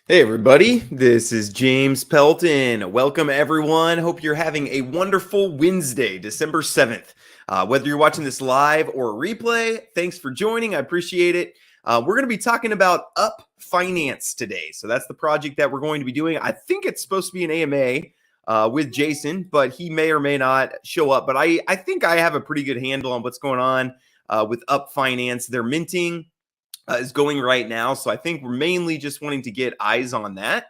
Hey everybody, this is James Pelton. Welcome everyone. Hope you're having a wonderful Wednesday, December 7th. Whether you're watching this live or replay, thanks for joining. I appreciate it. We're going to be talking about Up Finance today. So that's the project that we're going to be doing. I think it's supposed to be an AMA with Jason, but he may or may not show up. But I think I have a pretty good handle on what's going on with Up Finance. They're minting. Is going right now. So I think we're mainly just wanting to get eyes on that.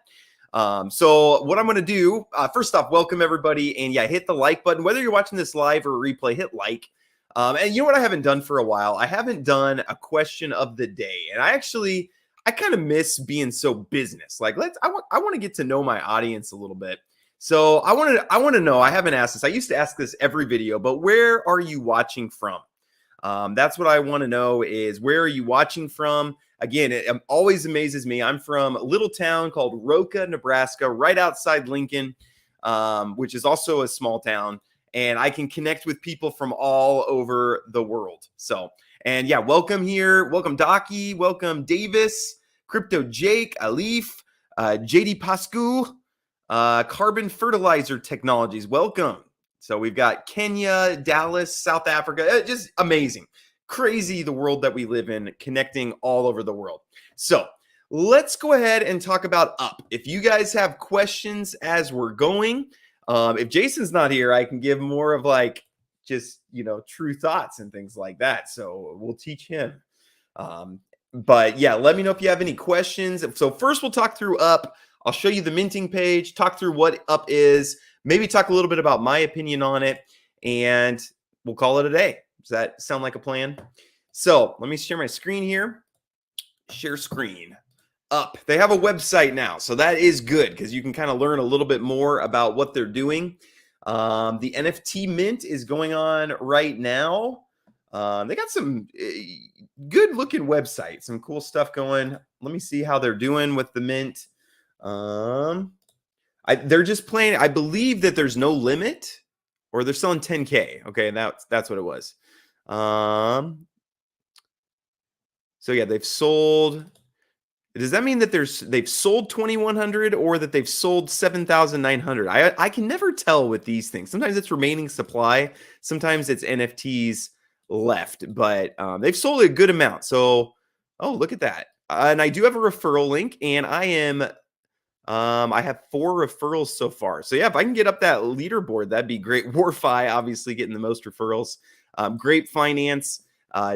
So what I'm going to do, first off, welcome everybody. And yeah, hit the like button. Whether you're watching this live or replay, hit like. And you know what I haven't done for a while? I haven't done a question of the day. And I kind of miss being so business. Like I want to get to know my audience a little bit. So I want to know, I haven't asked this. I used to ask this every video, but where are you watching from? That's what I want to know is where are you watching from? Again, it always amazes me. I'm from a little town called Roca, Nebraska, right outside Lincoln, which is also a small town. And I can connect with people from all over the world. So, and yeah, welcome here. Welcome Docky. Welcome Davis, Crypto Jake, Alif, JD Pascu, Carbon Fertilizer Technologies. Welcome. So we've got Kenya, Dallas, South Africa, just amazing. Crazy the world that we live in, connecting all over the world. So let's go ahead and talk about Up. If you guys have questions as we're going, if Jason's not here, I can give more of like just, true thoughts and things like that. So we'll teach him. But yeah, let me know if you have any questions. So first we'll talk through Up. I'll show you the minting page, talk through what Up is, maybe talk a little bit about my opinion on it, and we'll call it a day. Does that sound like a plan? So let me share my screen here. Share screen. Up. They have a website now, so that is good because you can kind of learn a little bit more about what they're doing. The NFT mint is going on right now. They got some good looking website, some cool stuff going. Let me see how they're doing with the mint. They're just playing. I believe that there's no limit, or they're selling 10K. Okay, that's what it was. So yeah, they've sold. Does that mean that they've sold 2,100 or that they've sold 7,900? I can never tell with these things. Sometimes it's remaining supply. Sometimes it's NFTs left, but they've sold a good amount. So, oh, look at that. And I do have a referral link, and I have 4 referrals so far. So yeah, if I can get up that leaderboard, that'd be great. Warfi obviously getting the most referrals. Great Finance,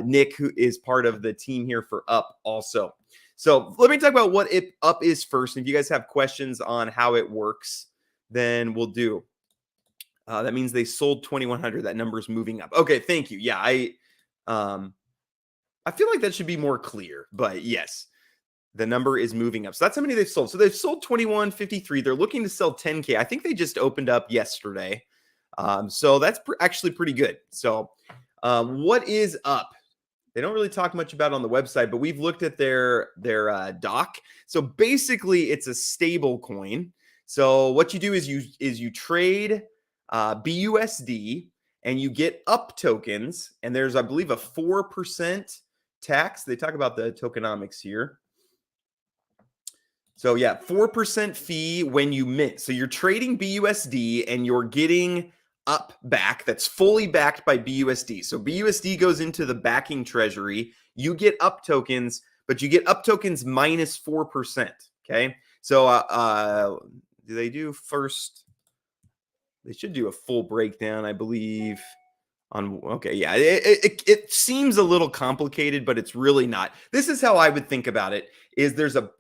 Nick, who is part of the team here for Up also. So let me talk about what Up is first. If you guys have questions on how it works, then we'll do. That means they sold 2,100. That number is moving up. Okay, thank you. Yeah, I feel like that should be more clear, but yes. The number is moving up. So that's how many they've sold. So they've sold 2,153. They're looking to sell 10K. I think they just opened up yesterday. So that's actually pretty good. So what is Up? They don't really talk much about it on the website, but we've looked at their doc. So basically, it's a stable coin. So what you do is you trade BUSD and you get Up tokens. And there's, I believe, a 4% tax. They talk about the tokenomics here. So yeah, 4% fee when you mint. So you're trading BUSD and you're getting Up back. That's fully backed by BUSD. So BUSD goes into the backing treasury. You get Up tokens, but you get Up tokens minus 4%. Okay. So do they do first? They should do a full breakdown, I believe. Okay, yeah, it seems a little complicated, but it's really not. This is how I would think about it: is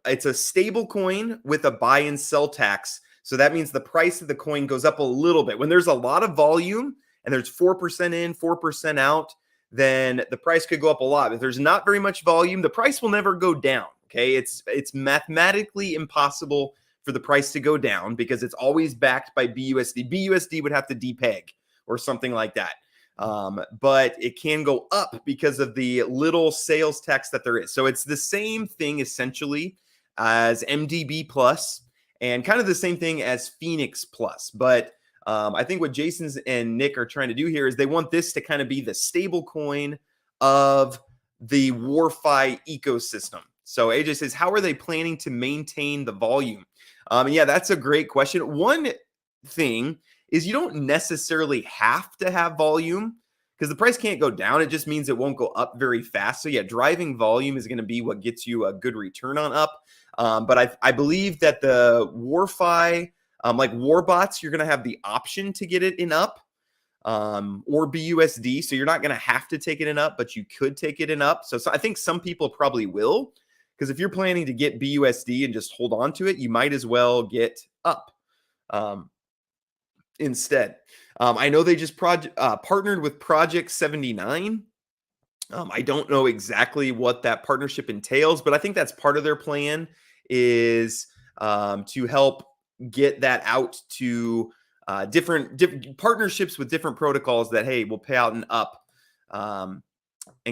it's a stable coin with a buy and sell tax. So that means the price of the coin goes up a little bit. When there's a lot of volume and there's 4% in, 4% out, then the price could go up a lot. If there's not very much volume, the price will never go down. Okay, it's mathematically impossible for the price to go down because it's always backed by BUSD. BUSD would have to depeg or something like that. But it can go up because of the little sales tax that there is. So it's the same thing essentially as MDB Plus and kind of the same thing as Phoenix Plus. But I think what Jason's and Nick are trying to do here is they want this to kind of be the stable coin of the Warfi ecosystem. So AJ says, how are they planning to maintain the volume? And yeah, that's a great question. One thing is you don't necessarily have to have volume because the price can't go down. It just means it won't go up very fast. So yeah, driving volume is going to be what gets you a good return on up. But I believe that the Warfi, like Warbots, you're going to have the option to get it in up or BUSD. So you're not going to have to take it in up, but you could take it in up. So I think some people probably will, because if you're planning to get BUSD and just hold on to it, you might as well get up instead. I know they just partnered with Project 79. I don't know exactly what that partnership entails, but I think that's part of their plan is to help get that out to different partnerships with different protocols that, hey, we'll pay out and up and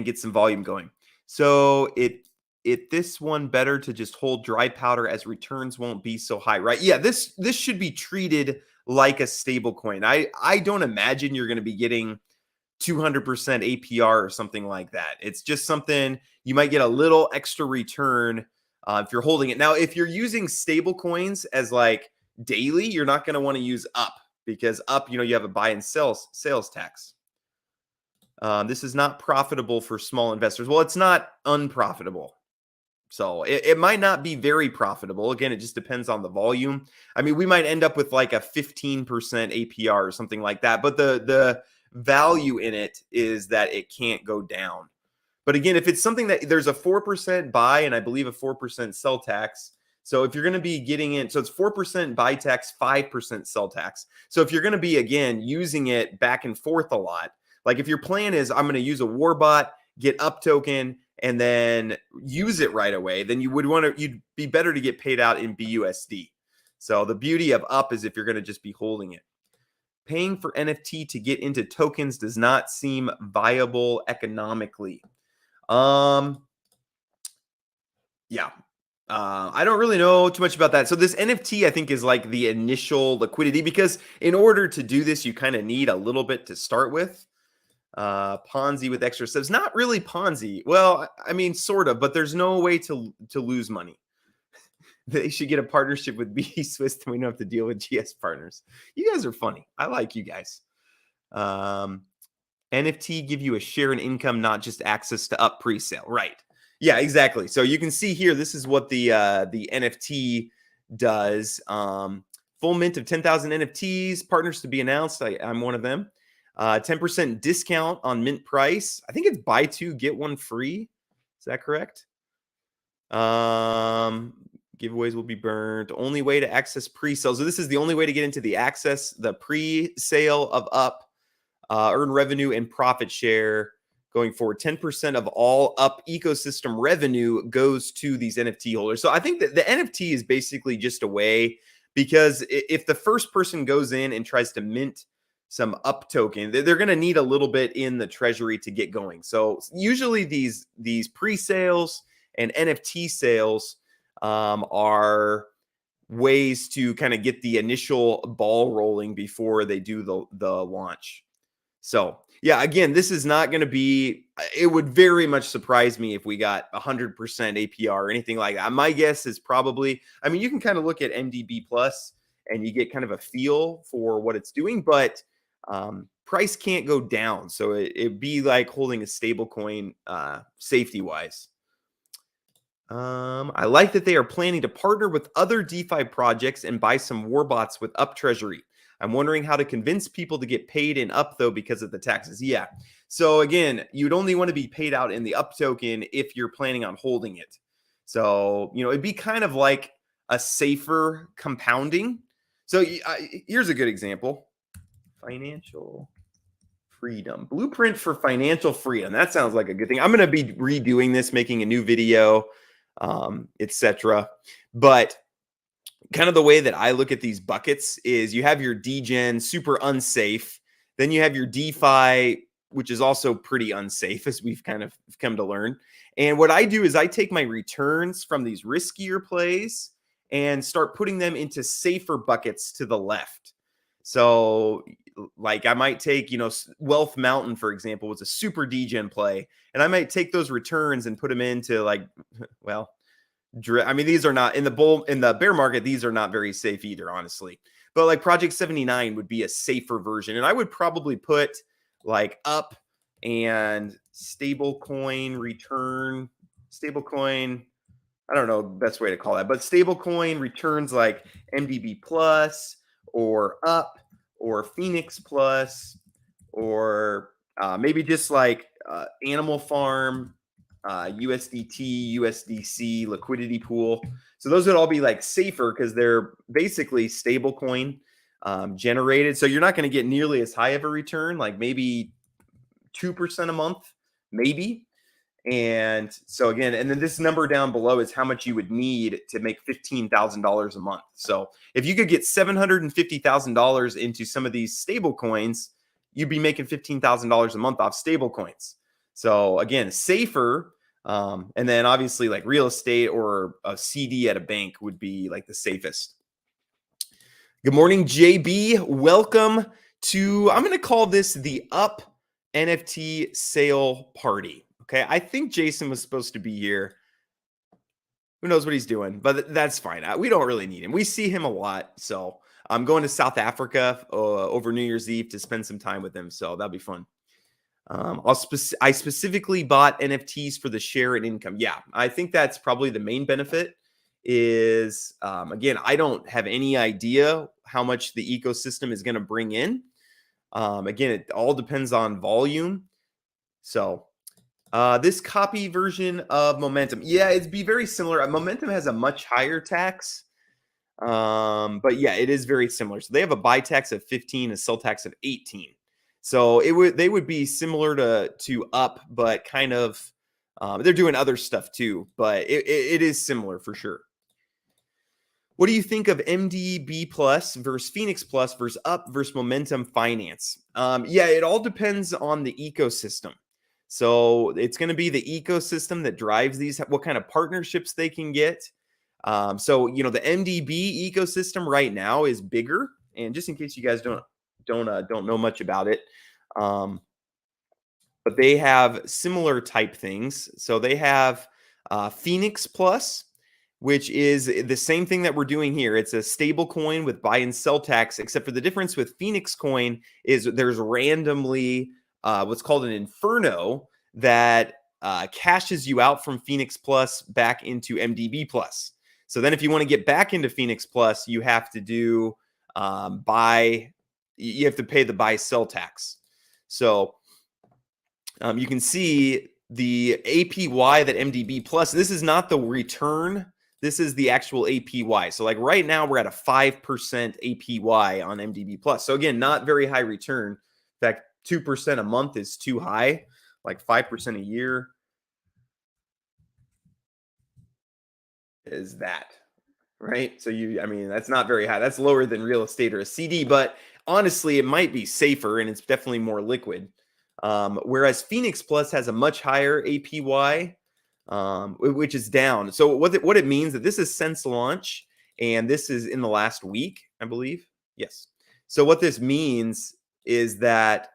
get some volume going. So this one better to just hold dry powder as returns won't be so high, right? Yeah, this should be treated like a stable coin. I don't imagine you're going to be getting 200% APR or something like that. It's just something you might get a little extra return if you're holding it. Now, if you're using stable coins as like daily, you're not going to want to use up because up, you have a buy and sales tax. This is not profitable for small investors. Well, it's not unprofitable. So it might not be very profitable. Again, it just depends on the volume. I mean, we might end up with like a 15% APR or something like that. But the value in it is that it can't go down. But again, if it's something that there's a 4% buy and I believe a 4% sell tax. So if you're going to be getting in, so it's 4% buy tax, 5% sell tax. So if you're going to be, again, using it back and forth a lot, like if your plan is I'm going to use a Warbot, get up token, and then use it right away, then you'd be better to get paid out in BUSD. So the beauty of up is if you're going to just be holding it. Paying for NFT to get into tokens does not seem viable economically. Yeah. I don't really know too much about that. So this NFT, I think, is like the initial liquidity because in order to do this, you kind of need a little bit to start with. Ponzi with extra steps. Not really Ponzi. Well, I mean, sort of, but there's no way to lose money. They should get a partnership with B Swiss, and we don't have to deal with GS partners. You guys are funny. I like you guys. NFT give you a share in income, not just access to up pre-sale. Right. Yeah, exactly. So you can see here, this is what the NFT does. Full mint of 10,000 NFTs, partners to be announced. I'm one of them. 10% discount on mint price. I think it's buy two, get one free. Is that correct? Giveaways will be burned. Only way to access pre-sale. So this is the only way to get into the pre-sale of up, earn revenue and profit share going forward. 10% of all up ecosystem revenue goes to these NFT holders. So I think that the NFT is basically just a way, because if the first person goes in and tries to mint some up token, they're going to need a little bit in the treasury to get going. So usually these pre-sales and NFT sales are ways to kind of get the initial ball rolling before they do the launch. So yeah, again, this is not going to be, it would very much surprise me if we got 100% APR or anything like that. My guess is probably, I mean, you can kind of look at MDB Plus and you get kind of a feel for what it's doing, but price can't go down. So it'd be like holding a stable coin safety wise. I like that they are planning to partner with other DeFi projects and buy some Warbots with up treasury. I'm wondering how to convince people to get paid in up though because of the taxes. Yeah. So again, you'd only want to be paid out in the up token if you're planning on holding it. So, it'd be kind of like a safer compounding. So here's a good example. Financial freedom. Blueprint for financial freedom. That sounds like a good thing. I'm going to be redoing this, making a new video, etc. But kind of the way that I look at these buckets is you have your degen, super unsafe. Then you have your DeFi, which is also pretty unsafe, as we've kind of come to learn. And what I do is I take my returns from these riskier plays and start putting them into safer buckets to the left. So like I might take, Wealth Mountain, for example, was a super degen play. And I might take those returns and put them into like, well, I mean, these are not in the bear market. These are not very safe either, honestly. But like Project 79 would be a safer version, and I would probably put like up and stablecoin return stablecoin. I don't know the best way to call that, but stablecoin returns like MDB plus or up or Phoenix plus or maybe just like Animal Farm, USDT, USDC, liquidity pool. So those would all be like safer because they're basically stablecoin generated. So you're not going to get nearly as high of a return, like maybe 2% a month, maybe. And so again, and then this number down below is how much you would need to make $15,000 a month. So if you could get $750,000 into some of these stable coins, you'd be making $15,000 a month off stable coins. So again, safer. And then obviously like real estate or a CD at a bank would be like the safest. Good morning, JB. Welcome to, I'm going to call this the Up NFT sale party. Okay, I think Jason was supposed to be here. Who knows what he's doing, but that's fine. We don't really need him. We see him a lot. So I'm going to South Africa over New Year's Eve to spend some time with him. So that'll be fun. I specifically bought NFTs for the share and income. Yeah, I think that's probably the main benefit is, again, I don't have any idea how much the ecosystem is going to bring in. Again, it all depends on volume. So this copy version of Momentum. Yeah, it'd be very similar. Momentum has a much higher tax. But yeah, it is very similar. So they have a buy tax of 15, a sell tax of 18. So they would be similar to Up, but kind of they're doing other stuff too, but it is similar for sure. What do you think of MDB plus versus Phoenix plus versus Up versus Momentum Finance? Yeah, it all depends on the ecosystem. So it's going to be the ecosystem that drives these, what kind of partnerships they can get. So, you know, the MDB ecosystem right now is bigger. And just in case you guys don't know much about it, but they have similar type things. So they have Phoenix Plus, which is the same thing that we're doing here. It's a stable coin with buy and sell tax, except for the difference with Phoenix coin is there's randomly what's called an inferno that cashes you out from Phoenix Plus back into MDB Plus. So then if you want to get back into Phoenix Plus, you have to do you have to pay the buy sell tax. So you can see the APY that MDB Plus, this is not the return. This is the actual APY. So like right now we're at a 5% APY on MDB Plus. So again, not very high return. In fact, 2% a month is too high, like 5% a year is that, right? So I mean, that's not very high. That's lower than real estate or a CD, but honestly, it might be safer and it's definitely more liquid. Whereas Phoenix Plus has a much higher APY, which is down. So what it means that this is since launch and this is in the last week, I believe. Yes. So what this means is that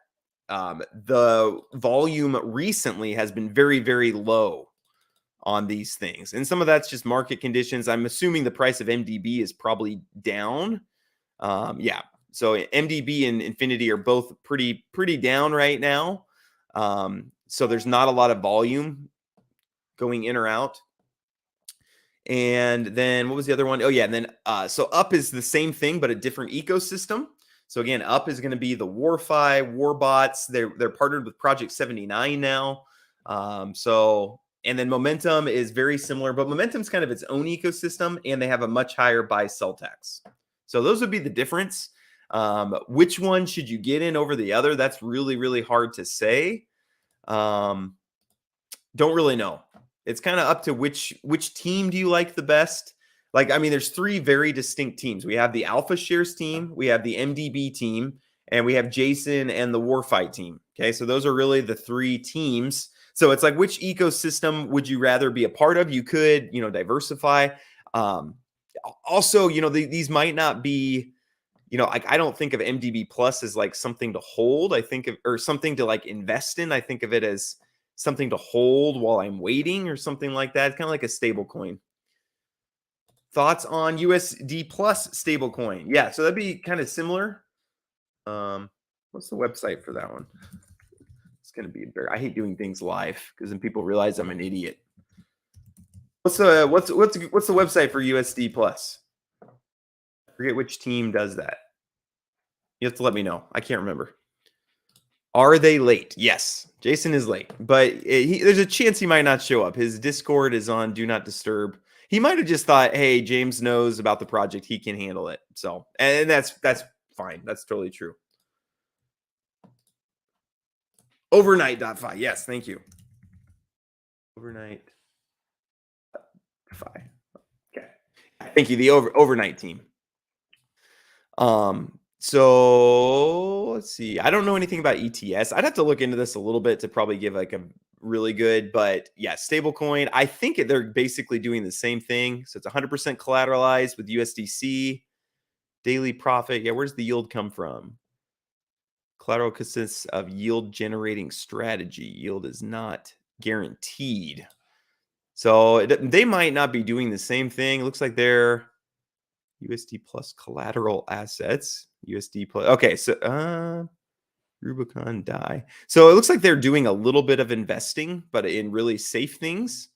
the volume recently has been very, very low on these things. And some of that's just market conditions. I'm assuming the price of MDB is probably down. Yeah. So MDB and Infinity are both pretty down right now. So there's not a lot of volume going in or out. And then what was the other one? Oh yeah. And then so Up is the same thing, but a different ecosystem. So again, Up is going to be the Warfi, Warbots. They're partnered with Project 79 now. And then Momentum is very similar, but Momentum's kind of its own ecosystem, and they have a much higher buy-sell tax. So those would be the difference. Which one should you get in over the other? That's really, really hard to say. Don't really know. It's kind of up to which team do you like the best? Like, I mean, there's three very distinct teams. We have the Alpha Shares team, we have the MDB team, and we have Jason and the Warfi team. Okay, so those are really the three teams. So it's like, which ecosystem would you rather be a part of? You could, you know, diversify. Also, you know, these might not be, you know, I don't think of MDB Plus as like something to hold. I think of, or something to like invest in. I think of it as something to hold while I'm waiting or something like that. It's kind of like a stable coin. Thoughts on USD Plus stablecoin? Yeah, so that'd be kind of similar. What's the website for that one? It's gonna be I hate doing things live because then people realize I'm an idiot. What's the website for USD Plus? I forget which team does that. You have to let me know. I can't remember. Are they late? Yes, Jason is late, but there's a chance he might not show up. His Discord is on Do Not Disturb. He might have just thought, "Hey, James knows about the project; he can handle it." So, and that's fine. That's totally true. Overnight.fi. Yes, thank you. Overnight. Fi. Okay. Thank you. The overnight team. So let's see. I don't know anything about ETS. I'd have to look into this a little bit to probably give like a really good, but yeah, stablecoin. I think they're basically doing the same thing. So it's 100% collateralized with USDC. Daily profit. Yeah, where's the yield come from? Collateral consists of yield generating strategy. Yield is not guaranteed. So they might not be doing the same thing. It looks like they're USD plus collateral assets. USD plus. Okay, so Rubicon die. So it looks like they're doing a little bit of investing, but in really safe things.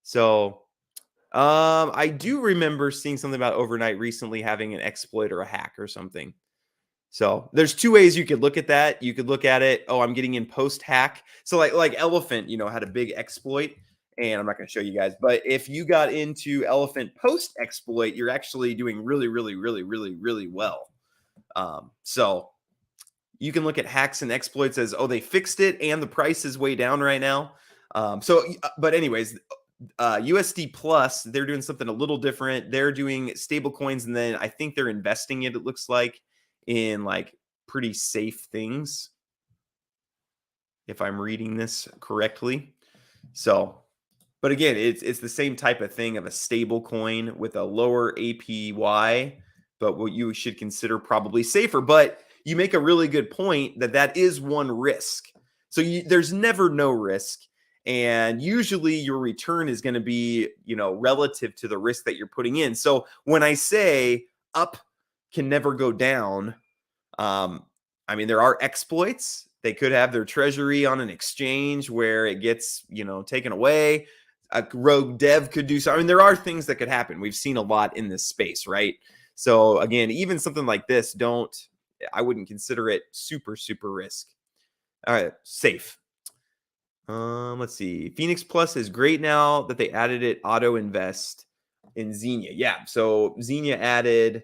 So I do remember seeing something about overnight recently having an exploit or a hack or something. So there's two ways you could look at that. You could look at it, oh, I'm getting in post hack. So like Elephant, had a big exploit, and I'm not going to show you guys, but if you got into Elephant post exploit, you're actually doing really, really, really, really, really well. So you can look at hacks and exploits as, oh, they fixed it and the price is way down right now. But anyways, USD Plus, they're doing something a little different. They're doing stable coins, and then I think they're investing it looks like, in like pretty safe things, if I'm reading this correctly. So, but again, it's the same type of thing of a stable coin with a lower APY, but what you should consider probably safer. But you make a really good point that is one risk. So there's never no risk. And usually your return is going to be, relative to the risk that you're putting in. So when I say up can never go down, there are exploits. They could have their treasury on an exchange where it gets, taken away. A rogue dev could do so. There are things that could happen. We've seen a lot in this space, right? So again, even something like this, I wouldn't consider it super, super risk. All right, safe. Let's see. Phoenix Plus is great now that they added it auto invest in XENIA. Yeah, so XENIA added.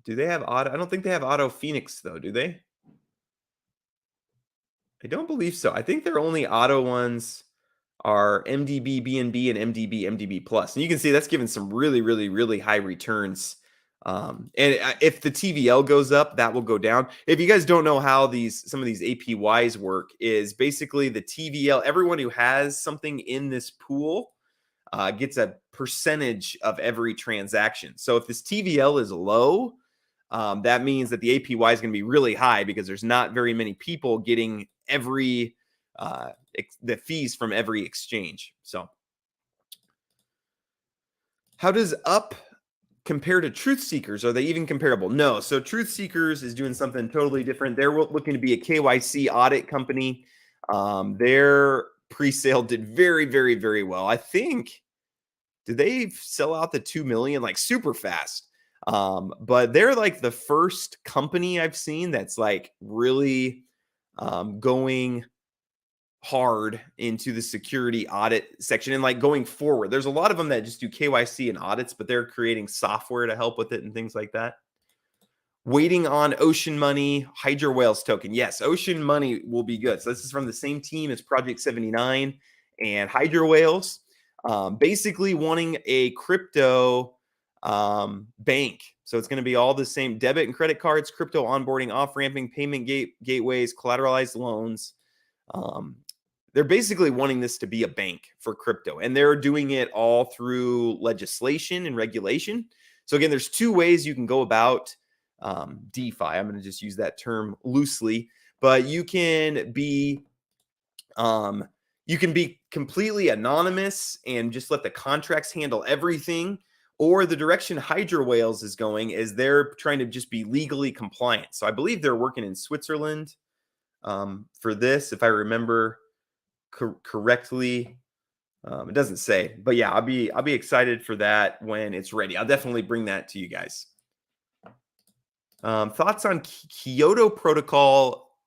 Do they have auto? I don't think they have auto Phoenix though, do they? I don't believe so. I think their only auto ones are MDB, BNB, and MDB, MDB Plus. And you can see that's given some really, really, really high returns. And if the TVL goes up, that will go down. If you guys don't know how some of these APYs work, is basically the TVL, everyone who has something in this pool gets a percentage of every transaction. So if this TVL is low, that means that the APY is going to be really high because there's not very many people getting the fees from every exchange. So how does UP compare to TruthSeekers? Are they even comparable? No. So TruthSeekers is doing something totally different. They're looking to be a KYC audit company. Their pre-sale did very, very, very well. I think, did they sell out the 2 million like super fast? But they're like the first company I've seen that's like really going hard into the security audit section and like going forward. There's a lot of them that just do KYC and audits, but they're creating software to help with it and things like that. Waiting on Ocean Money Hydra Whales token. Yes, Ocean Money will be good. So this is from the same team as Project 79 and Hydra Whales. Basically wanting a crypto bank. So it's going to be all the same debit and credit cards, crypto onboarding, off-ramping, payment gateways, collateralized loans. They're basically wanting this to be a bank for crypto, and they're doing it all through legislation and regulation. So again, there's two ways you can go about DeFi. I'm going to just use that term loosely, but you can be You can be completely anonymous and just let the contracts handle everything. Or the direction Hydra Whales is going is they're trying to just be legally compliant. So I believe they're working in Switzerland for this, if I remember correctly. It doesn't say, but yeah, I'll be excited for that when it's ready. I'll definitely bring that to you guys. Thoughts on Kyoto protocol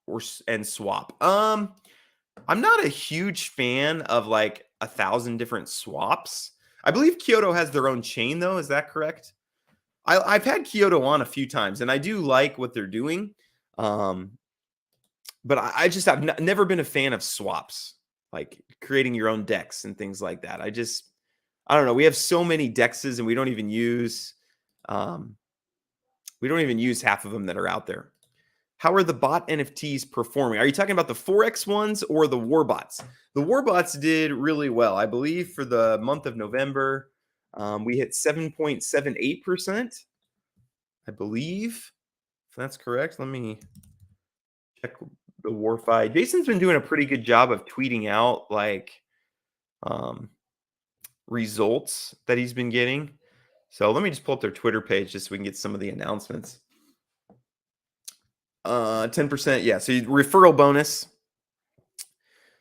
and swap? I'm not a huge fan of like 1,000 different swaps. I believe Kyoto has their own chain, though. Is that correct? I've had Kyoto on a few times, and I do like what they're doing. But I just have never been a fan of swaps, like creating your own decks and things like that. I don't know. We have so many dexes, and we don't even use half of them that are out there. How are the bot NFTs performing? Are you talking about the Forex ones or the Warbots? The Warbots did really well. I believe for the month of November, we hit 7.78%. I believe, if that's correct. Let me check the Warfi. Jason's been doing a pretty good job of tweeting out like results that he's been getting. So let me just pull up their Twitter page just so we can get some of the announcements. 10%. Yeah. So referral bonus.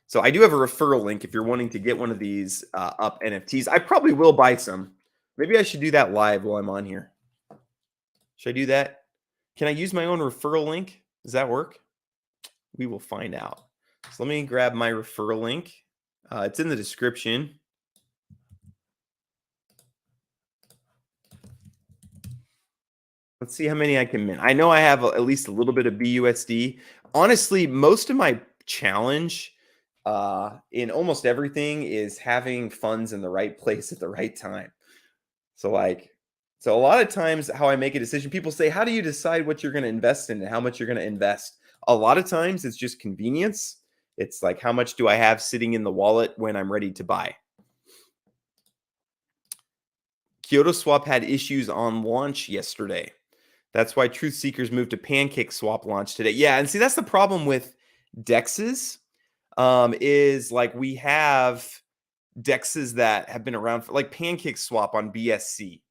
So I do have a referral link if you're wanting to get one of these up NFTs. I probably will buy some. Maybe I should do that live while I'm on here. Should I do that? Can I use my own referral link? Does that work? We will find out. So let me grab my referral link. It's in the description. Let's see how many I can mint. I know I have at least a little bit of BUSD. Honestly, most of my challenge in almost everything is having funds in the right place at the right time. So a lot of times how I make a decision, people say, how do you decide what you're going to invest in and how much you're going to invest? A lot of times it's just convenience. It's like, how much do I have sitting in the wallet when I'm ready to buy? Kyoto Swap had issues on launch yesterday. That's why TruthSeekers moved to Pancake Swap launch today. Yeah, and see, that's the problem with DEXs, is like we have DEXs that have been around for like Pancake Swap on BSC.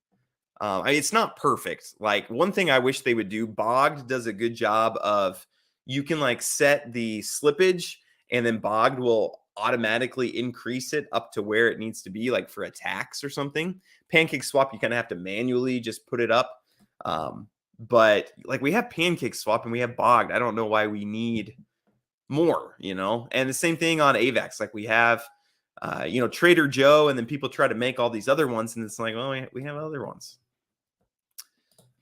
I mean, it's not perfect. Like one thing I wish they would do, Bogged does a good job of, you can like set the slippage and then Bogged will automatically increase it up to where it needs to be, like for a tax or something. Pancake Swap, you kind of have to manually just put it up. But like we have Pancake Swap and we have Bogged. I don't know why we need more, and the same thing on AVAX. Like we have, Trader Joe, and then people try to make all these other ones. And it's like, well, we have other ones.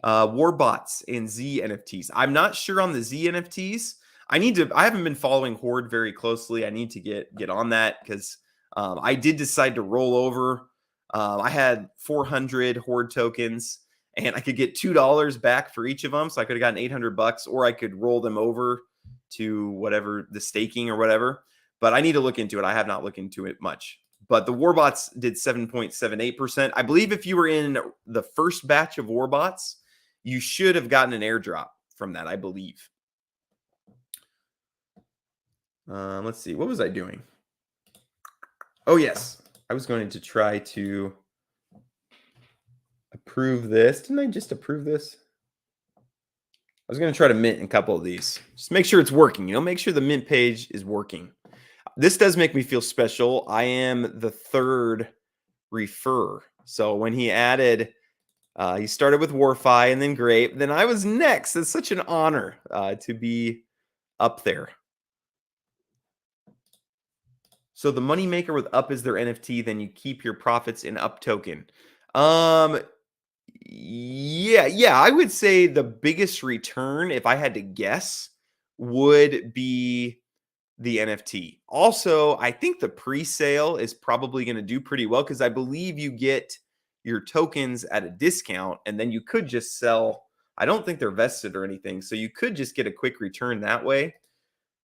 Warbots and Z NFTs. I'm not sure on the Z NFTs. I haven't been following Horde very closely. I need to get on that because I did decide to roll over. I had 400 Horde tokens and I could get $2 back for each of them. So I could have gotten $800, or I could roll them over to whatever the staking or whatever. But I need to look into it. I have not looked into it much. But the Warbots did 7.78%. I believe if you were in the first batch of Warbots, you should have gotten an airdrop from that, I believe. Let's see. What was I doing? Oh, yes. I was going to try to approve this. Didn't I just approve this? I was going to try to mint a couple of these. Just make sure it's working. Make sure the mint page is working. This does make me feel special. I am the third refer. So when he added, he started with Warfi and then Grape. Then I was next. It's such an honor to be up there. So the moneymaker with Up is their NFT. Then you keep your profits in Up token. Yeah, I would say the biggest return, if I had to guess, would be the NFT. Also, I think the pre-sale is probably going to do pretty well because I believe you get your tokens at a discount and then you could just sell. I don't think they're vested or anything, so you could just get a quick return that way.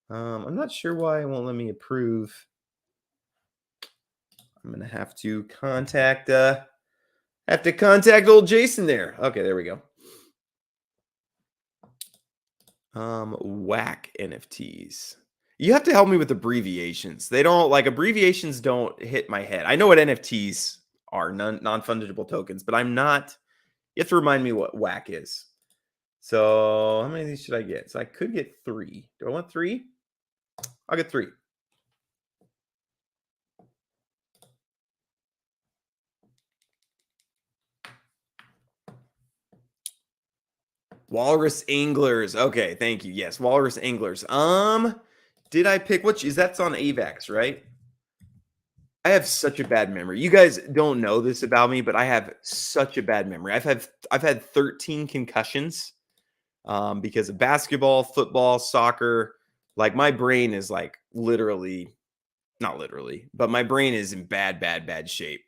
I'm not sure why it won't let me approve. I'm going to have to contact old Jason there. Okay, there we go. WAC NFTs. You have to help me with abbreviations. They don't like abbreviations don't hit my head. I know what NFTs are, non-fungible tokens, but I'm not. You have to remind me what WAC is. So how many of these should I get? So I could get 3. Do I want 3? I'll get 3. Walrus Anglers. Okay, thank you. Yes, Walrus Anglers. Did I pick which is that's on AVAX, right? I have such a bad memory. You guys don't know this about me, but I have such a bad memory. I've had 13 concussions because of basketball, football, soccer. Like my brain is like literally, not literally, but my brain is in bad shape.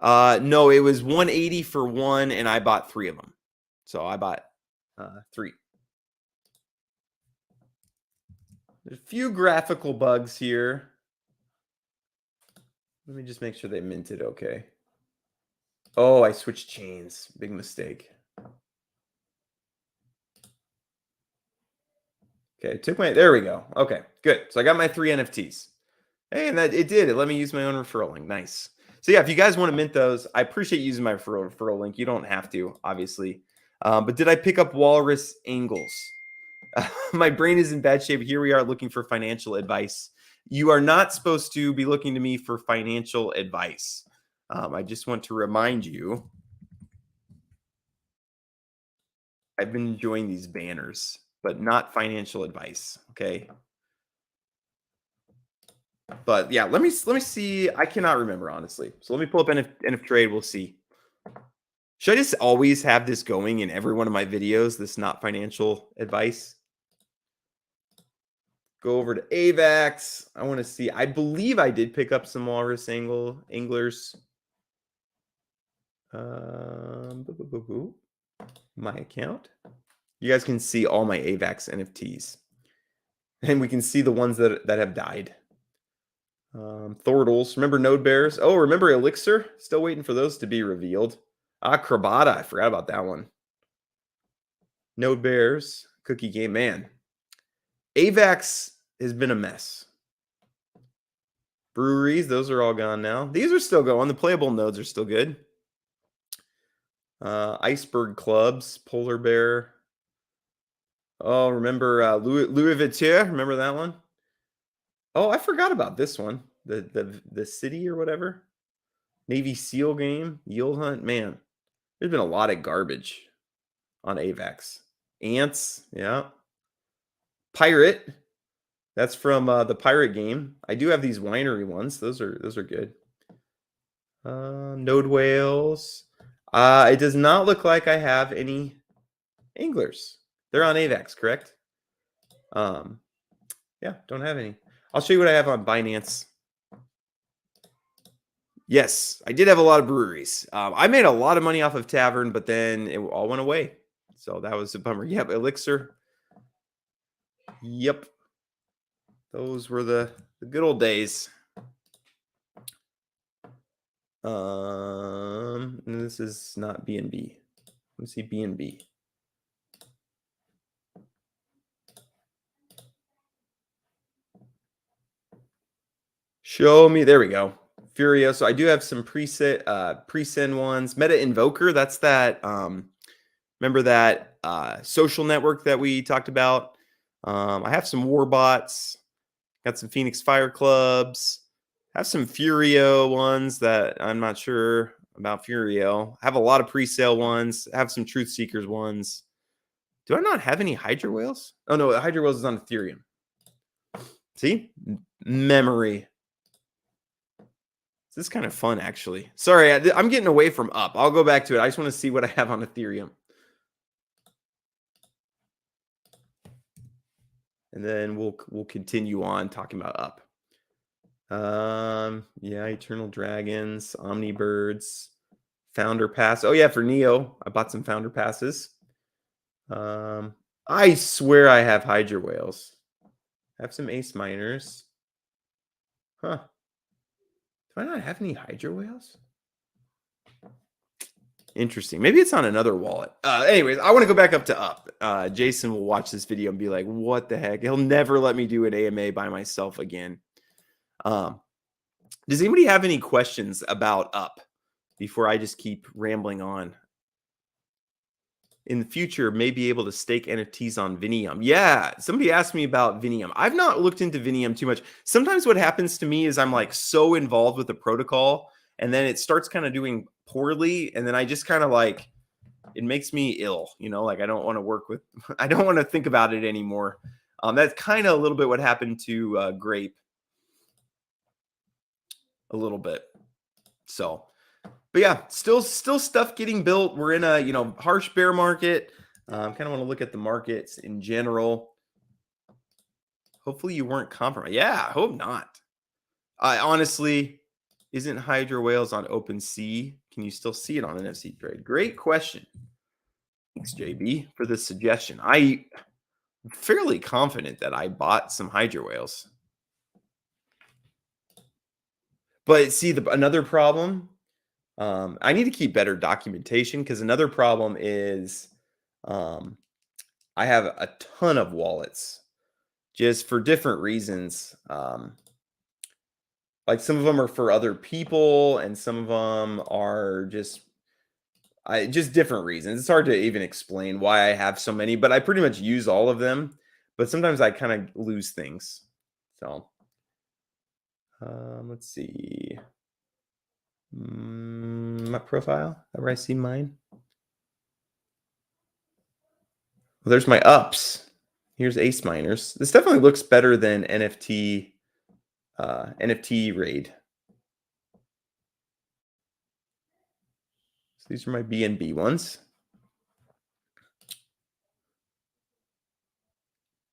No, it was 180 for one, and I bought 3 of them. So I bought 3. There's a few graphical bugs here. Let me just make sure they minted okay. Oh, I switched chains. Big mistake. Okay, there we go. Okay, good. So I got my 3 NFTs. Hey, and that it did. It let me use my own referral link. Nice. So yeah, if you guys want to mint those, I appreciate using my referral link. You don't have to, obviously. But did I pick up Walrus Angles? My brain is in bad shape. Here we are looking for financial advice. You are not supposed to be looking to me for financial advice. I just want to remind you, I've been enjoying these banners, but not financial advice. Okay. But yeah, let me see. I cannot remember honestly. So let me pull up NFTrade. We'll see. Should I just always have this going in every one of my videos? This not financial advice. Go over to AVAX. I want to see. I believe I did pick up some Walrus Anglers. My account. You guys can see all my AVAX NFTs, and we can see the ones that have died. Thordles. Remember Node Bears? Oh, remember Elixir? Still waiting for those to be revealed. Crabata. I forgot about that one. Node Bears. Cookie Game. Man. AVAX has been a mess. Breweries. Those are all gone now. These are still going. The playable nodes are still good. Iceberg Clubs. Polar Bear. Oh, remember Louis Vuitton? Remember that one? Oh, I forgot about this one. The city or whatever. Navy SEAL game. Yield Hunt. Man, there's been a lot of garbage on AVAX. Ants. Yeah. Pirate. That's from the Pirate game. I do have these winery ones. Those are good. Node Whales. It does not look like I have any anglers. They're on AVAX, correct? Yeah, don't have any. I'll show you what I have on Binance. Yes, I did have a lot of breweries. I made a lot of money off of Tavern, but then it all went away. So that was a bummer. Yep, Elixir. Yep. Those were the good old days. This is not BNB. Let's see BNB. Show me. There we go. Furio. So I do have some pre-send ones. Meta Invoker. That's that. Remember that social network that we talked about? I have some Warbots. Got some Phoenix Fire Clubs. Have some Furio ones that I'm not sure about Furio. Have a lot of pre-sale ones. Have some TruthSeekers ones. Do I not have any Hydra Whales? Oh no, Hydra Whales is on Ethereum. See? Memory. This is kind of fun, actually. Sorry, I'm getting away from up. I'll go back to it. I just want to see what I have on Ethereum. And then we'll continue on talking about up. Yeah, Eternal Dragons, Omnibirds, Founder Pass. Oh yeah, for Neo, I bought some Founder Passes. I swear I have Hydra Whales. I have some Ace Miners. Huh. Do I not have any Hydra Whales? Interesting. Maybe it's on another wallet. Anyways, I want to go back up to Up. Jason will watch this video and be like, what the heck? He'll never let me do an AMA by myself again. Does anybody have any questions about Up before I just keep rambling on? In the future, may be able to stake NFTs on Vinium. Yeah, somebody asked me about Vinium. I've not looked into Vinium too much. Sometimes what happens to me is I'm like so involved with the protocol, and then it starts kind of doing poorly, and then I just kind of like, it makes me ill, you know, like I don't want to work with, I don't want to think about it anymore. That's kind of a little bit what happened to Grape a little bit. So, but yeah, still stuff getting built. We're in a, you know, harsh bear market. Kind of want to look at the markets in general. Hopefully you weren't compromised. Yeah, I hope not. I honestly, isn't Hydra Whales on OpenSea? Can you still see it on NFTrade? Great question. Thanks, JB, for the suggestion. I'm fairly confident that I bought some Hydra Whales. But see, another problem, I need to keep better documentation, because another problem is I have a ton of wallets just for different reasons. Like some of them are for other people and some of them are just different reasons. It's hard to even explain why I have so many, but I pretty much use all of them. But sometimes I kind of lose things. So let's see. My profile, where I see mine. Well, there's my ups. Here's Ace Miners. This definitely looks better than NFT Raid. So these are my BNB ones.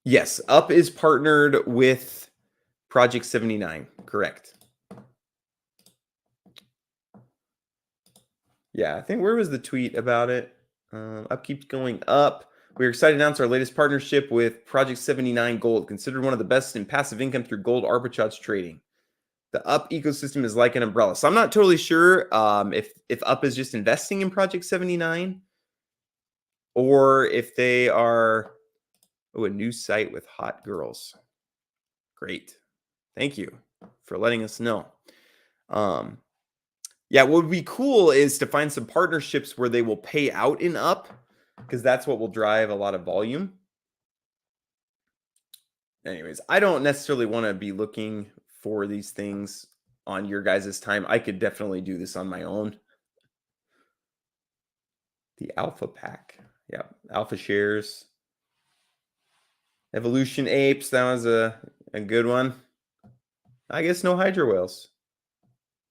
Yes, Up is partnered with Project 79. Correct. Yeah, I think, where was the tweet about it? Up keeps going up. We're excited to announce our latest partnership with Project 79 Gold, considered one of the best in passive income through gold arbitrage trading. The Up ecosystem is like an umbrella. So I'm not totally sure if Up is just investing in Project 79 or if they are a new site with hot girls. Great. Thank you for letting us know. Yeah, what would be cool is to find some partnerships where they will pay out in Up, because that's what will drive a lot of volume. Anyways, I don't necessarily want to be looking for these things on your guys' time. I could definitely do this on my own. The Alpha Pack. Yeah, Alpha Shares. Evolution Apes. That was a good one. I guess no Hydra Whales.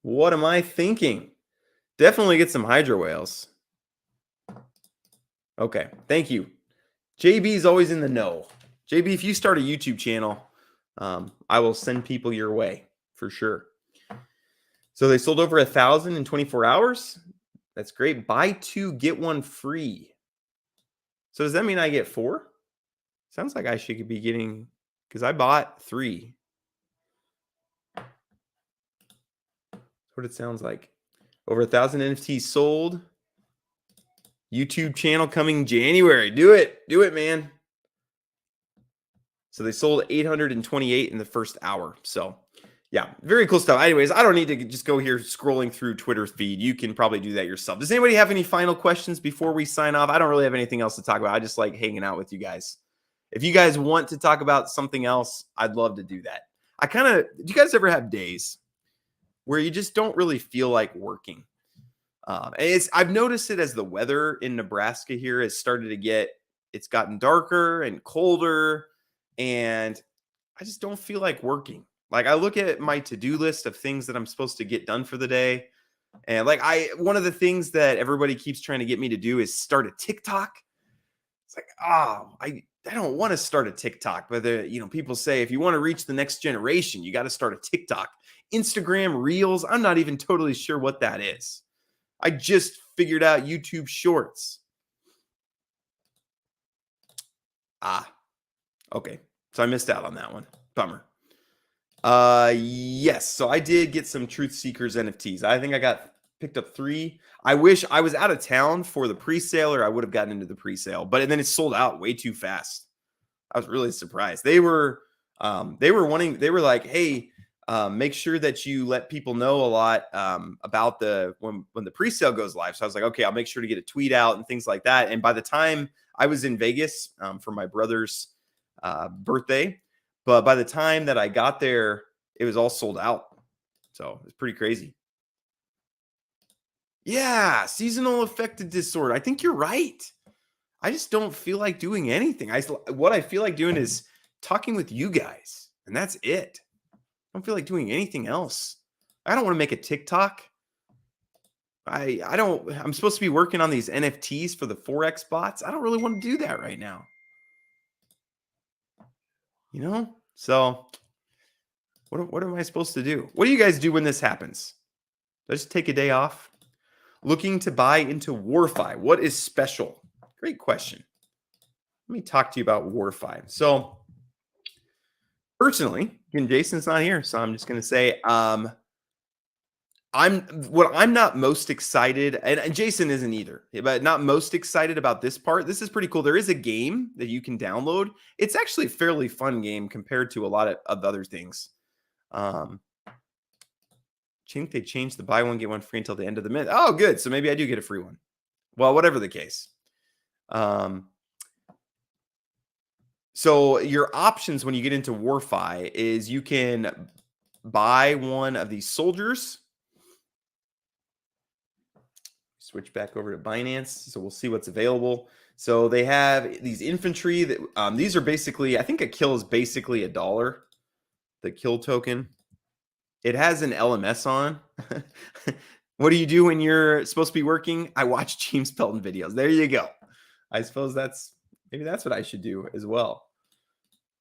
What am I thinking? Definitely get some Hydra Whales. Okay, thank you. JB is always in the know. JB, if you start a YouTube channel, I will send people your way for sure. So they sold over 1,000 in 24 hours. That's great. Buy 2, get 1 free. So does that mean I get 4? Sounds like I should be getting, because I bought 3. That's what it sounds like. Over 1,000 NFTs sold. YouTube channel coming January. Do it. Do it, man. So they sold 828 in the first hour. So yeah, very cool stuff. Anyways, I don't need to just go here scrolling through Twitter feed. You can probably do that yourself. Does anybody have any final questions before we sign off? I don't really have anything else to talk about. I just like hanging out with you guys. If you guys want to talk about something else, I'd love to do that. Do you guys ever have days where you just don't really feel like working? I've noticed it as the weather in Nebraska here has started to it's gotten darker and colder, and I just don't feel like working. Like, I look at my to-do list of things that I'm supposed to get done for the day. And like, one of the things that everybody keeps trying to get me to do is start a TikTok. It's like, I don't want to start a TikTok, but people say, if you want to reach the next generation, you got to start a TikTok. Instagram Reels, I'm not even totally sure what that is. I just figured out YouTube Shorts. Okay. So I missed out on that one. Bummer. Yes. So I did get some TruthSeekers NFTs. I think I got picked up 3. I wish I was out of town for the pre-sale, or I would have gotten into the pre-sale, but then it sold out way too fast. I was really surprised. They were like, hey, make sure that you let people know a lot about when the pre-sale goes live. So I was like, okay, I'll make sure to get a tweet out and things like that. And by the time I was in Vegas for my brother's birthday, but by the time that I got there, it was all sold out. So it's pretty crazy. Yeah, seasonal affective disorder. I think you're right. I just don't feel like doing anything. What I feel like doing is talking with you guys, and that's it. I don't feel like doing anything else. I don't want to make a TikTok. I'm supposed to be working on these NFTs for the Forex bots. I don't really want to do that right now. So what am I supposed to do? What do you guys do when this happens? Do I just take a day off? Looking to buy into Warfi. What is special? Great question. Let me talk to you about Warfi. So personally, again, Jason's not here, so I'm just going to say I'm not most excited, and Jason isn't either, but not most excited about this part. This is pretty cool. There is a game that you can download. It's actually a fairly fun game compared to a lot of other things. I think they changed the buy one, get one free until the end of the month. Oh, good. So maybe I do get a free one. Well, whatever the case. So your options when you get into Warfi is you can buy one of these soldiers. Switch back over to Binance. So we'll see what's available. So they have these infantry that these are basically, I think a kill is basically $1. The kill token. It has an LMS on. What do you do when you're supposed to be working? I watch James Pelton videos. There you go. I suppose maybe that's what I should do as well.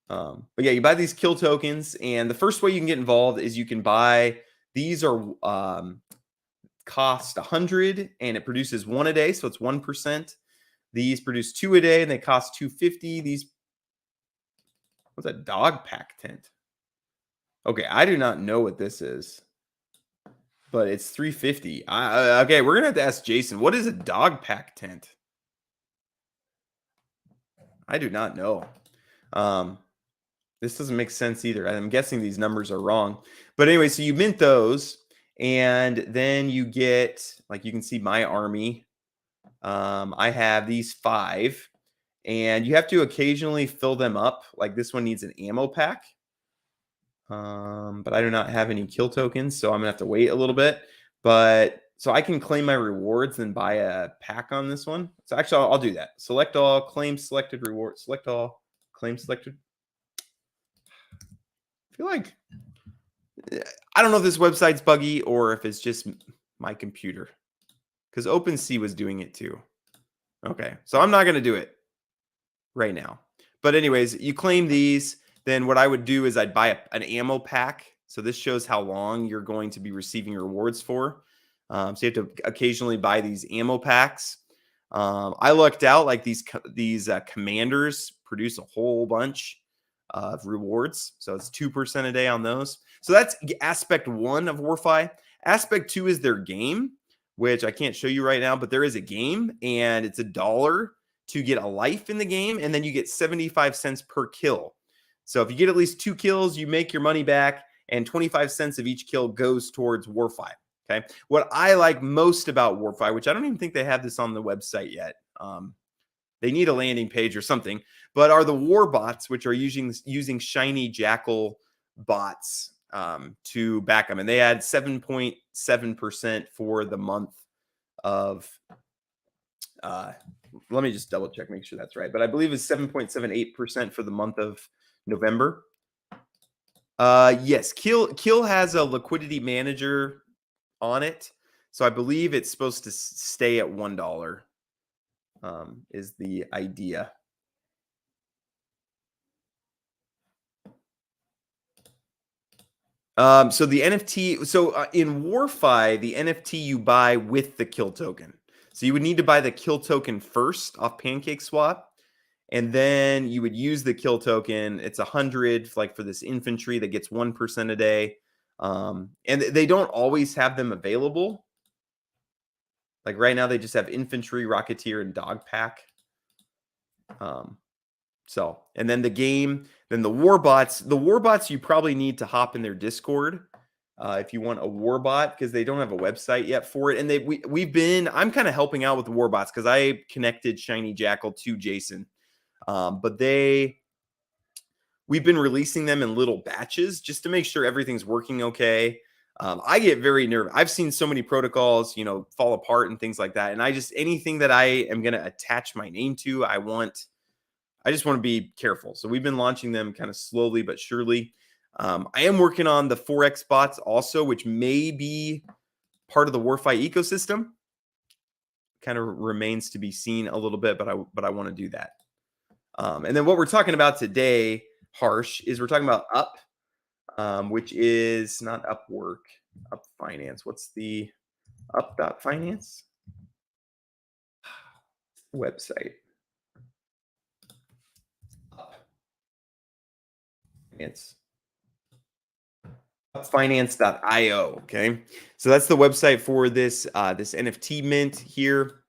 But yeah, you buy these kill tokens, and the first way you can get involved is you can buy. These are cost 100, and it produces 1 a day, so it's 1%. These produce 2 a day, and they cost 250. These, what's that? Dog pack tent. Okay, I do not know what this is, but it's 350. Okay, we're gonna have to ask Jason. What is a dog pack tent? I do not know. This doesn't make sense either. I'm guessing these numbers are wrong. But anyway, so you mint those, and then you get, like, you can see my army. I have these 5, and you have to occasionally fill them up. Like this one needs an ammo pack. But I do not have any kill tokens, so I'm gonna have to wait a little bit. But so I can claim my rewards and buy a pack on this one. So actually, I'll do that. Select all, claim selected reward. Select all, claim selected. I feel like I don't know if this website's buggy or if it's just my computer, because OpenSea was doing it too. Okay, so I'm not gonna do it right now. But anyways, you claim these. Then what I would do is I'd buy an ammo pack. So this shows how long you're going to be receiving rewards for. So you have to occasionally buy these ammo packs. I lucked out, like these commanders produce a whole bunch of rewards. So it's 2% a day on those. So that's aspect 1 of Warfi. Aspect 2 is their game, which I can't show you right now, but there is a game, and it's $1 to get a life in the game, and then you get 75 cents per kill. So if you get at least 2 kills, you make your money back, and 25 cents of each kill goes towards Warfi. Okay. What I like most about Warfi, which I don't even think they have this on the website yet. They need a landing page or something, but are the Warbots, which are using shiny Jackal bots to back them. And they had 7.7% for the month of, let me just double check, make sure that's right. But I believe it's 7.78% for the month of November. Yes, Kill has a liquidity manager on it, so I believe it's supposed to stay at $1. Is the idea. So the NFT, in Warfi, the NFT you buy with the kill token. So you would need to buy the kill token first off PancakeSwap, and then you would use the kill token. It's 100, like for this infantry that gets 1% a day. And they don't always have them available. Like right now, they just have infantry, rocketeer, and dog pack. So, and then the game, then the warbots, you probably need to hop in their Discord if you want a warbot, because they don't have a website yet for it. And I'm kind of helping out with the warbots because I connected Shiny Jackal to Jason. But we've been releasing them in little batches just to make sure everything's working okay. I get very nervous. I've seen so many protocols, fall apart and things like that. And anything that I am going to attach my name to, I just want to be careful. So we've been launching them kind of slowly but surely. I am working on the 4X bots also, which may be part of the Warfi ecosystem. Kind of remains to be seen a little bit, but I want to do that. And then what we're talking about today, Harsh, is we're talking about Up, which is not Upwork, Up Finance. What's the Up.finance website? It's upfinance.io. Okay, so that's the website for this this NFT mint here.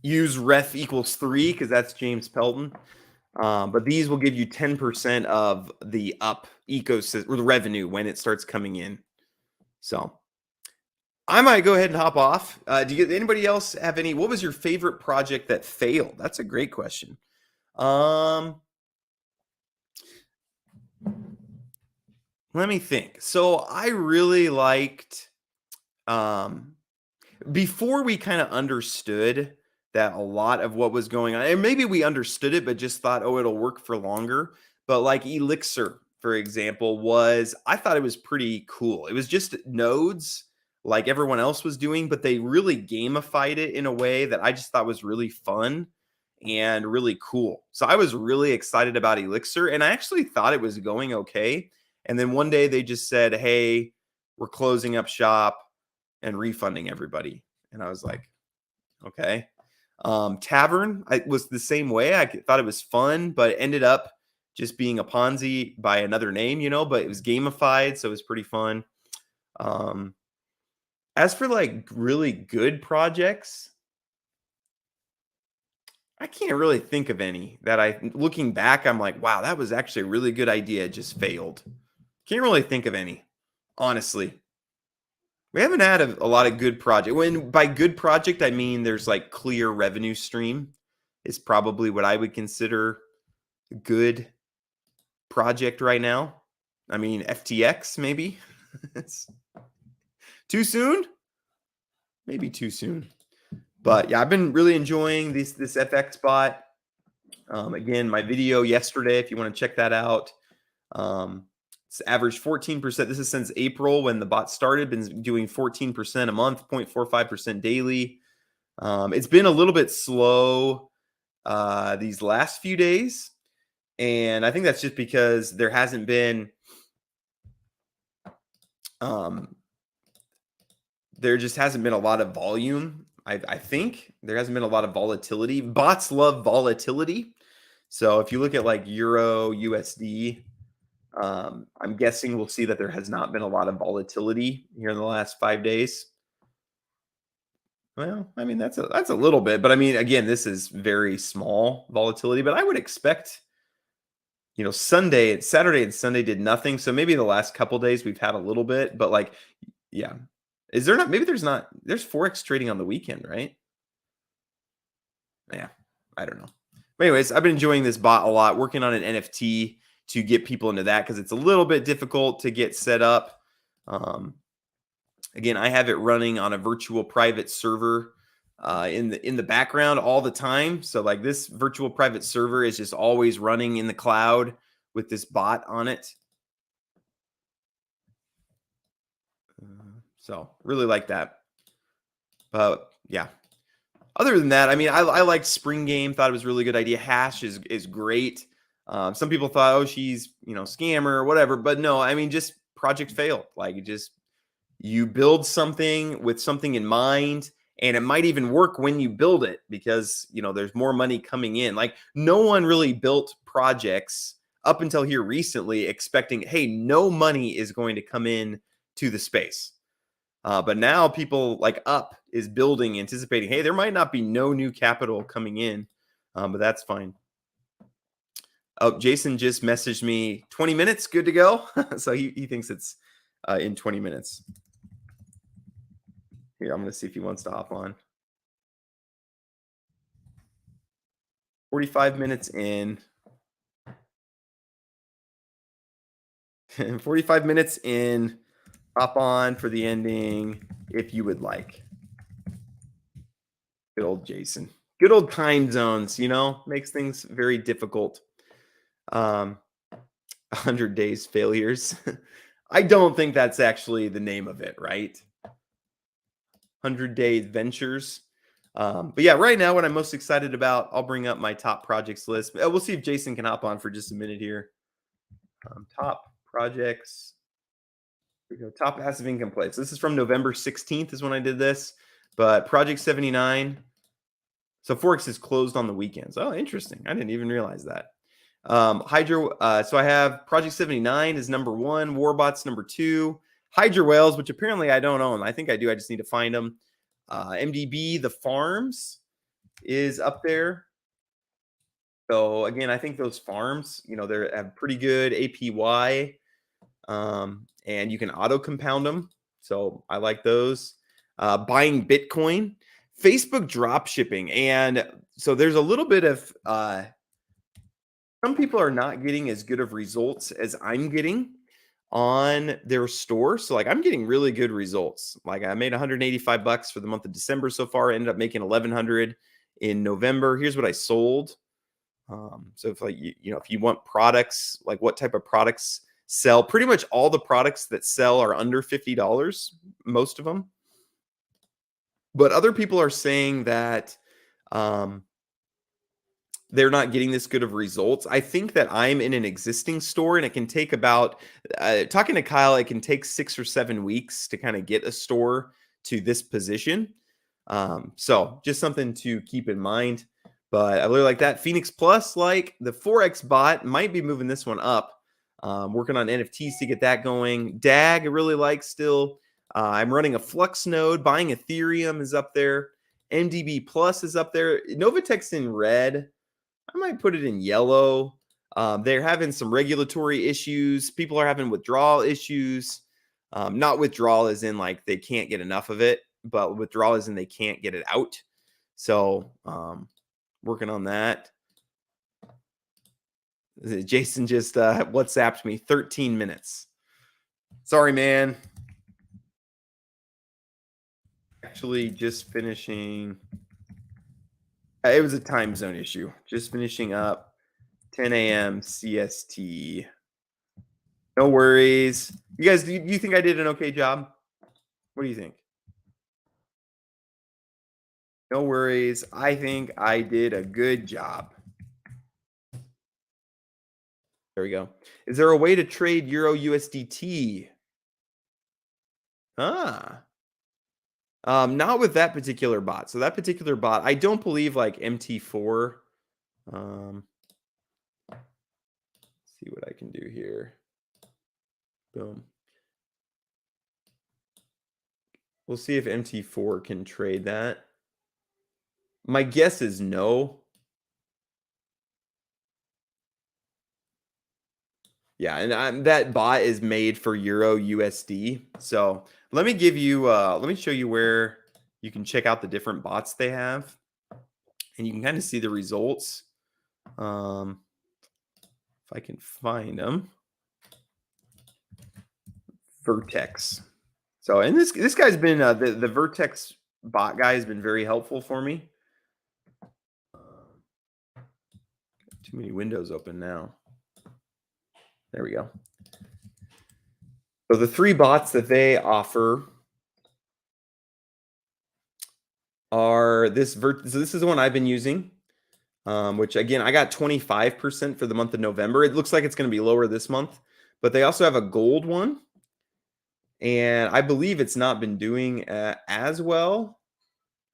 Use ref equals 3 because that's James Pelton. But these will give you 10% of the Up ecosystem or the revenue when it starts coming in. So I might go ahead and hop off. Anybody else have any? What was your favorite project that failed? That's a great question. Let me think. So I really liked before we kind of understood that a lot of what was going on, and maybe we understood it, but just thought, oh, it'll work for longer. But like Elixir, for example, I thought it was pretty cool. It was just nodes like everyone else was doing, but they really gamified it in a way that I just thought was really fun and really cool. So I was really excited about Elixir, and I actually thought it was going okay. And then one day they just said, hey, we're closing up shop and refunding everybody. And I was like, okay. Tavern, I was the same way. I thought it was fun, but it ended up just being a Ponzi by another name, but it was gamified, so it was pretty fun. As for like really good projects, I can't really think of any that looking back, I'm like, wow, that was actually a really good idea. It just failed. Can't really think of any, honestly. We haven't had a lot of good project. When by good project, I mean there's like clear revenue stream is probably what I would consider a good project right now. I mean, FTX maybe. It's too soon? Maybe too soon. But yeah, I've been really enjoying this FX bot. Again, my video yesterday, if you want to check that out. It's averaged 14%. This is since April when the bot started, been doing 14% a month, 0.45% daily. It's been a little bit slow these last few days. And I think that's just because there hasn't been there just hasn't been a lot of volume. I think there hasn't been a lot of volatility. Bots love volatility. So if you look at like Euro USD, I'm guessing we'll see that there has not been a lot of volatility here in the last 5 days. Well, I mean, that's a little bit, but I mean, again, this is very small volatility, but I would expect, Saturday and Sunday did nothing. So maybe the last couple days we've had a little bit, but like, yeah. Is there not, maybe there's Forex trading on the weekend, right? Yeah, I don't know. But anyways, I've been enjoying this bot a lot, working on an NFT to get people into that because it's a little bit difficult to get set up. Again, I have it running on a virtual private server in the background all the time. So like this virtual private server is just always running in the cloud with this bot on it. So really like that. But yeah. Other than that, I mean, I liked Spring Game. Thought it was a really good idea. Hash is great. Some people thought, oh, she's scammer or whatever. But no, I mean, just project failed. Like you build something with something in mind, and it might even work when you build it because there's more money coming in. Like no one really built projects up until here recently expecting, hey, no money is going to come in to the space. But now people like Up is building, anticipating, hey, there might not be no new capital coming in, but that's fine. Oh, Jason just messaged me 20 minutes, good to go. So he thinks it's in 20 minutes. Here, I'm going to see if he wants to hop on. 45 minutes in. 45 minutes in. Hop on for the ending if you would like. Good old Jason. Good old time zones, makes things very difficult. 100 days failures. I don't think that's actually the name of it, right? 100 days ventures. But yeah, right now, what I'm most excited about, I'll bring up my top projects list. We'll see if Jason can hop on for just a minute here. Top projects. Here we go. Top passive income plays. This is from November 16th is when I did this. But Project 79. So Forex is closed on the weekends. Oh, interesting. I didn't even realize that. Hydro. So I have Project 79 is number 1. Warbots number 2. Hydro Whales, which apparently I don't own. I think I do. I just need to find them. MDB, the farms is up there. So again, I think those farms, they have pretty good APY, and you can auto compound them. So I like those. Buying Bitcoin, Facebook drop shipping, and so there's a little bit of some people are not getting as good of results as I'm getting on their store. So like I'm getting really good results. Like I made $185 for the month of December so far. I ended up making 1,100 in November. Here's what I sold. So if like if you want products, like what type of products sell, pretty much all the products that sell are under $50, most of them. But other people are saying that they're not getting this good of results. I think that I'm in an existing store and it can take about, talking to Kyle, it can take 6 or 7 weeks to kind of get a store to this position. So just something to keep in mind. But I really like that. Phoenix Plus, like the Forex bot, might be moving this one up. Working on NFTs to get that going. DAG, I really like still. I'm running a Flux node. Buying Ethereum is up there. MDB Plus is up there. Novatech's in red. I might put it in yellow. They're having some regulatory issues. People are having withdrawal issues. Not withdrawal as in like they can't get enough of it, but withdrawal as in they can't get it out. So working on that. Jason just WhatsApped me 13 minutes. Sorry, man. Actually, just finishing. It was a time zone issue. Just finishing up 10 a.m. CST. No worries. You guys, do you think I did an okay job? What do you think? No worries. I think I did a good job. There we go. Is there a way to trade Euro USDT? Not with that particular bot. So that particular bot, I don't believe like MT4. See what I can do here. Boom. We'll see if MT4 can trade that. My guess is no. Yeah, and that bot is made for Euro USD. So let me give you, let me show you where you can check out the different bots they have. And you can kind of see the results. If I can find them. Vertex. So, and this guy's been, the Vertex bot guy has been very helpful for me. Too many windows open now. There we go. So the 3 bots that they offer are this. So this is the one I've been using, which again, I got 25% for the month of November. It looks like it's going to be lower this month, but they also have a gold one. And I believe it's not been doing as well.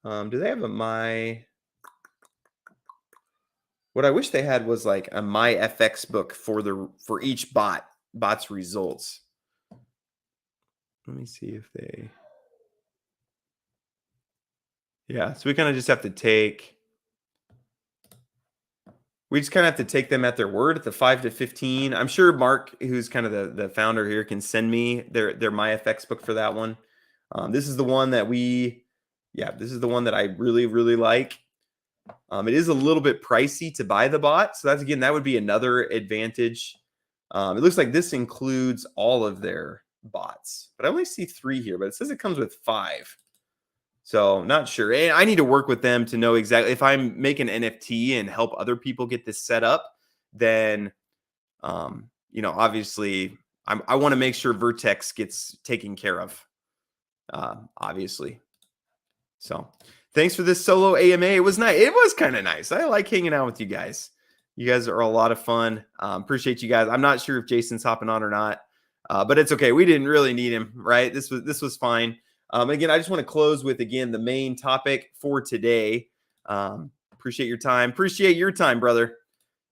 Do they have what I wish they had was like a my FX book for each bot's results. Let me see if they. Yeah, so we kind of just have to take we just kind of have to take them at their word at the 5 to 15. I'm sure Mark, who's kind of the founder here, can send me their MyFX book for that one. This is the one that this is the one that I really, really like. It is a little bit pricey to buy the bot. So that would be another advantage. It looks like this includes all of their bots, but I only see 3 here, but it says it comes with 5. So not sure. And I need to work with them to know exactly if I'm making NFT and help other people get this set up, then obviously I want to make sure Vertex gets taken care of. Obviously. So thanks for this solo AMA. It was nice. It was kind of nice. I like hanging out with you guys. You guys are a lot of fun. Appreciate you guys. I'm not sure if Jason's hopping on or not, but it's okay. We didn't really need him, right? This was fine. Again, I just want to close with the main topic for today. Appreciate your time. Appreciate your time, brother.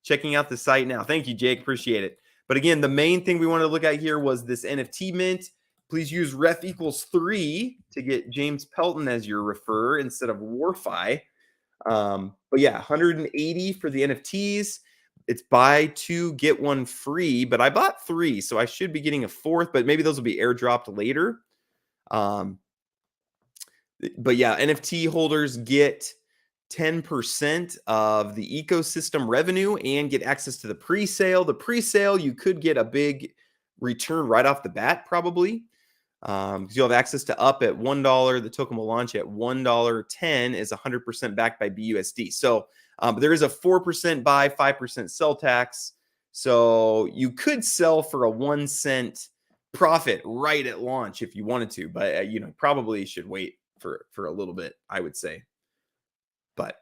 Checking out the site now. Thank you, Jake. Appreciate it. But again, the main thing we wanted to look at here was this NFT mint. Please use ref equals 3 to get James Pelton as your refer instead of Warfi. But yeah, 180 for the NFTs. It's buy 2, get 1 free, but I bought 3, so I should be getting a 4th, but maybe those will be airdropped later. But yeah, NFT holders get 10% of the ecosystem revenue and get access to the pre-sale. The pre-sale, you could get a big return right off the bat, probably. Because you'll have access to up at $1. The token will launch at $1.10 is 100% backed by BUSD. So there is a 4% buy, 5% sell tax. So you could sell for a 1 cent profit right at launch if you wanted to, but probably should wait for a little bit, I would say. But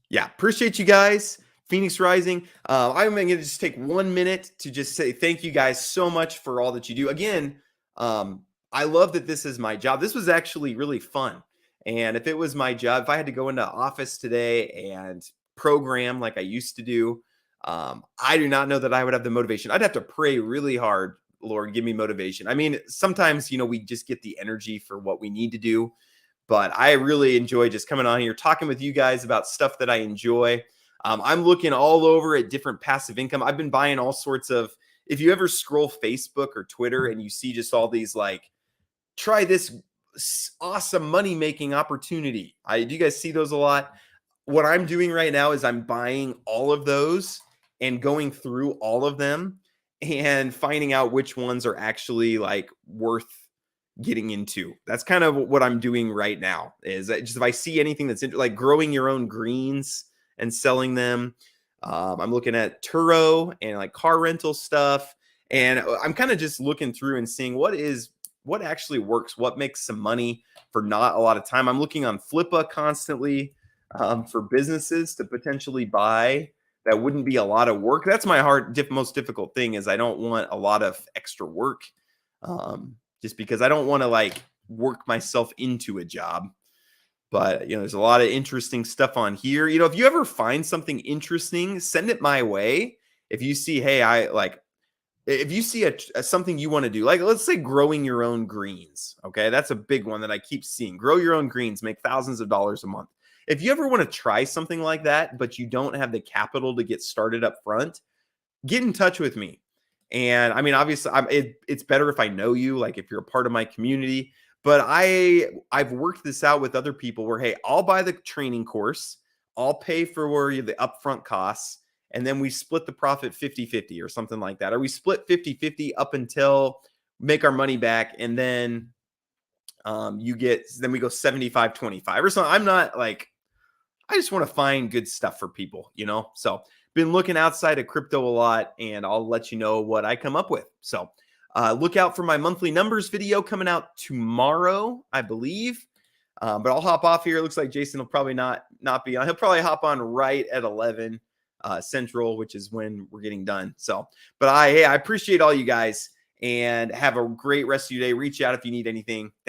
yeah, appreciate you guys. Phoenix Rising. I'm going to just take 1 minute to just say thank you guys so much for all that you do. Again, I love that this is my job. This was actually really fun. And if it was my job, if I had to go into office today and program like I used to do, I do not know that I would have the motivation. I'd have to pray really hard, Lord, give me motivation. I mean, sometimes, we just get the energy for what we need to do. But I really enjoy just coming on here, talking with you guys about stuff that I enjoy. I'm looking all over at different passive income. I've been buying all sorts of, if you ever scroll Facebook or Twitter and you see just all these like, try this awesome money-making opportunity. Do you guys see those a lot? What I'm doing right now is I'm buying all of those and going through all of them and finding out which ones are actually like worth getting into. That's kind of what I'm doing right now, is that just if I see anything that's like growing your own greens and selling them. I'm looking at Turo and like car rental stuff. And I'm kind of just looking through and seeing what actually works, what makes some money for not a lot of time. I'm looking on Flippa constantly for businesses to potentially buy that wouldn't be a lot of work. That's my most difficult thing, is I don't want a lot of extra work, just because I don't want to like work myself into a job. But, there's a lot of interesting stuff on here. If you ever find something interesting, send it my way. If you see, hey, if you see something you want to do, like let's say growing your own greens. Okay. That's a big one that I keep seeing. Grow your own greens, make thousands of dollars a month. If you ever want to try something like that, but you don't have the capital to get started up front, get in touch with me. And I mean, obviously it's better if I know you, like if you're a part of my community. But I've worked this out with other people where, hey, I'll buy the training course, I'll pay for the upfront costs, and then we split the profit 50-50 or something like that. Or we split 50-50 up until make our money back, and then we go 75-25 or something. I'm not like, I just want to find good stuff for people, So been looking outside of crypto a lot, and I'll let you know what I come up with. So look out for my monthly numbers video coming out tomorrow, I believe. But I'll hop off here. It looks like Jason will probably not be on. He'll probably hop on right at 11 Central, which is when we're getting done. So, but I appreciate all you guys, and have a great rest of your day. Reach out if you need anything.